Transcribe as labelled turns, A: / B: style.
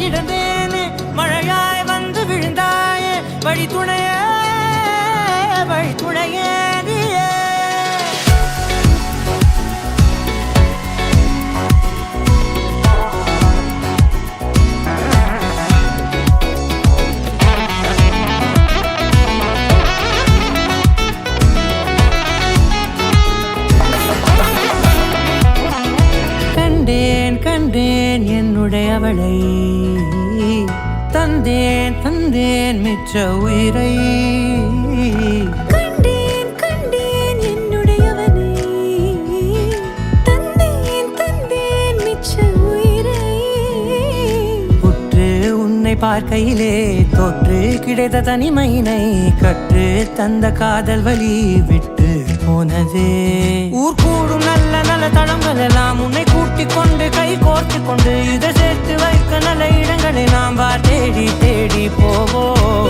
A: கிடந்தேனே மழையாய் வந்து விழுந்தாயே வழி துணையே நீயே கண்டேன் என்னுடையவளை தந்தேன் மிச்ச உயிரை
B: கண்டேன் என்னுடையவனை தந்தேன் மிச்ச உயிரை
A: உற்று உன்னை பார்க்கையிலே தொற்று கிடைத்த தனிமையினை கற்று தந்த காதல் வழி விட்டு போனதே ஊர் கூடும் நல்ல நல்ல தளங்கள் எல்லாம் உன்னை கூட்டிக் கொண்டு கை கோர்த்து கொண்டு இதை சேர்த்து வைக்க நல்ல இடங்களை நாம் தேடி போவோம்.